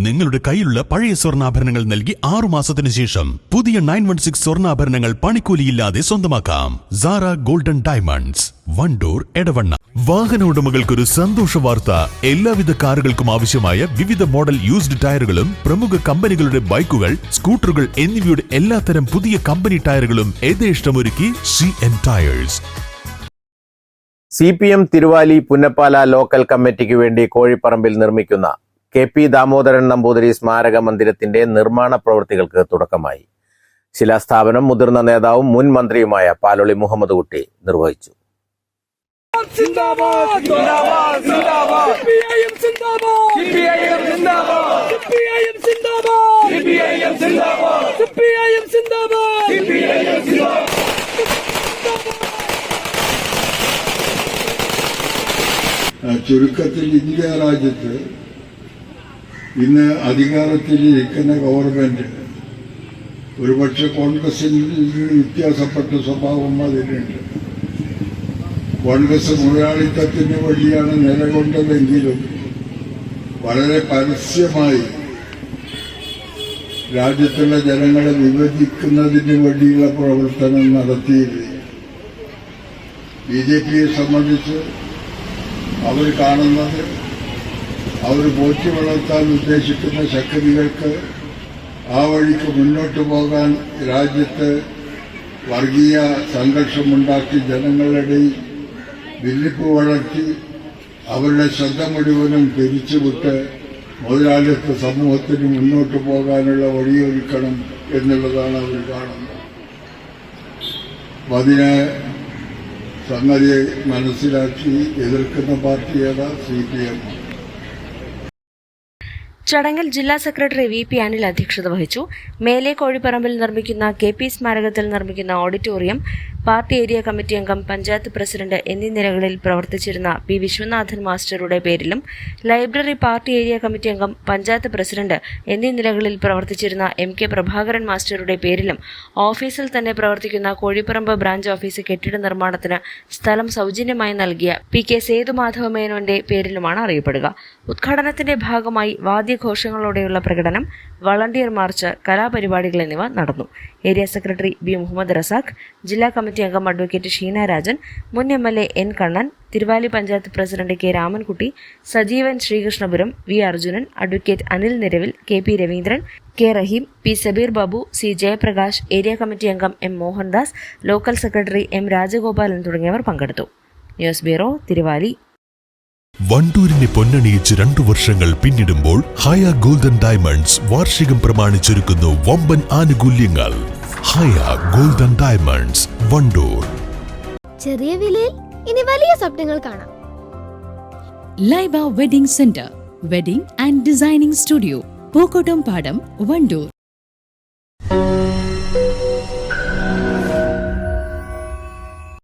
നിങ്ങളുടെ കയ്യിലുള്ള പഴയ സ്വർണ്ണാഭരണങ്ങൾ നൽകി 6 മാസത്തിന് ശേഷം പുതിയ 916 സ്വർണ്ണാഭരണങ്ങൾ പണിക്കൂലിയില്ലാതെ സ്വന്തമാക്കാം. Sara golden diamonds, Wandoor, Edavanna. വാഹന ഉടമകൾക്കൊരു സന്തോഷ വാർത്ത. എല്ലാവിധ കാറുകൾക്കും ആവശ്യമായ വിവിധ മോഡൽ യൂസ്ഡ് ടയറുകളും പ്രമുഖ കമ്പനികളുടെ ബൈക്കുകൾ, സ്കൂട്ടറുകൾ എന്നിവയുടെ എല്ലാത്തരം പുതിയ കമ്പനി ടയറുകളും യഥേഷ്ടമൊരുക്കി CN tyres. CPM Thiruvali Punnappala local കമ്മിറ്റിക്ക് വേണ്ടി കോഴിപ്പറമ്പിൽ നിർമ്മിക്കുന്ന KP ദാമോദരൻ നമ്പൂതിരി സ്മാരക മന്ദിരത്തിന്റെ നിർമ്മാണ പ്രവൃത്തികൾക്ക് തുടക്കമായി. ശിലാസ്ഥാപനം മുതിർന്ന നേതാവും മുൻ മന്ത്രിയുമായ പാലോളി മുഹമ്മദ് കുട്ടി നിർവഹിച്ചു. ചുരുക്കത്തിൽ ഇന്ത്യ രാജ്യത്ത് ഇന്ന് അധികാരത്തിലിരിക്കുന്ന ഗവൺമെന്റ് ഒരുപക്ഷെ കോൺഗ്രസിൽ നിന്ന് വ്യത്യാസപ്പെട്ട സ്വഭാവം അതിനുണ്ട്. കോൺഗ്രസ് മുതലാളിത്തത്തിന് വേണ്ടിയാണ് നിലകൊണ്ടതെങ്കിലും വളരെ പരസ്യമായി രാജ്യത്തുള്ള ജനങ്ങളെ വിഭജിക്കുന്നതിന് വേണ്ടിയുള്ള പ്രവർത്തനം നടത്തിയില്ല. BJPയെ സംബന്ധിച്ച് അവർ കാണുന്നത് അവർ പോറ്റി വളർത്താൻ ഉദ്ദേശിക്കുന്ന ശക്തികൾക്ക് ആ വഴിക്ക് മുന്നോട്ട് പോകാൻ രാജ്യത്ത് വർഗീയ സംഘർഷമുണ്ടാക്കി ജനങ്ങളുടെ ഭിന്നിപ്പ് വളർത്തി അവരുടെ ശ്രദ്ധ മുഴുവനും തിരിച്ചുവിട്ട് മുതലാളിത്ത സമൂഹത്തിന് മുന്നോട്ട് പോകാനുള്ള വഴിയൊരുക്കണം എന്നുള്ളതാണ് അവർ കാണുന്നത്. അതിനെ സംഗതി മനസ്സിലാക്കി എതിർക്കുന്ന പാർട്ടി ഏതാ? CPM. ചടങ്ങിൽ ജില്ലാ സെക്രട്ടറി VP അനിൽ അധ്യക്ഷത വഹിച്ചു. മേലെ കോഴിപ്പറമ്പിൽ നിർമ്മിക്കുന്ന KP സ്മാരകത്തിൽ നിർമ്മിക്കുന്ന ഓഡിറ്റോറിയം പാർട്ടി ഏരിയ കമ്മിറ്റി അംഗം, പഞ്ചായത്ത് പ്രസിഡന്റ് എന്നീ നിലകളിൽ പ്രവർത്തിച്ചിരുന്ന P. വിശ്വനാഥൻ മാസ്റ്ററുടെ പേരിലും, ലൈബ്രറി പാർട്ടി ഏരിയ കമ്മിറ്റി അംഗം, പഞ്ചായത്ത് പ്രസിഡന്റ് എന്നീ നിലകളിൽ പ്രവർത്തിച്ചിരുന്ന MK പ്രഭാകരൻ മാസ്റ്ററുടെ പേരിലും, ഓഫീസിൽ തന്നെ പ്രവർത്തിക്കുന്ന കോഴിപ്പറമ്പ് ബ്രാഞ്ച് ഓഫീസ് കെട്ടിട നിർമ്മാണത്തിന് സ്ഥലം സൗജന്യമായി നൽകിയ PK സേതുമാധവ മേനോന്റെ പേരിലുമാണ് അറിയപ്പെടുക. ഉദ്ഘാടനത്തിന്റെ ഭാഗമായി വാദ്യഘോഷങ്ങളോടെയുള്ള പ്രകടനം, വളണ്ടിയർ മാർച്ച്, കലാപരിപാടികൾ എന്നിവ നടന്നു. Area secretary B. Muhammad Razak, ജില്ലാ കമ്മിറ്റി അംഗം അഡ്വക്കേറ്റ് ഷീന രാജൻ, മുൻ MLA N. Kannan, Thiruvali panchayat president K. Ramankutty, Sajeevan Sreekrishnapuram, V. Arjunan, advocate Anil Niravil, KP Raveendran, K. Raheem, P. Sabeer Babu, C. Jayaprakash, area committee അംഗം M. Mohandas, local secretary M. Rajagopalan തുടങ്ങിയവർ പങ്കെടുത്തു. News bureau, Thiruvali. വണ്ടൂരിനെ പൊന്നണിയിച്ച് 2 വർഷങ്ങൾ പിന്നിടുമ്പോൾ ഹയ ഗോൾഡൻ ഡയമണ്ട്സ് വാർഷികം പ്രമാണിച്ചൊരുക്കുന്നു വമ്പൻ ആനുകൂല്യങ്ങൾ. ഹയ ഗോൾഡൻ ഡയമണ്ട്സ്, വണ്ടൂർ. ചെറിയ വിലയിൽ ഇനി വലിയ സ്വപ്നങ്ങൾ കാണാം. Laiba wedding centre, wedding and designing studio, Pookottam പാടം, വണ്ടൂർ.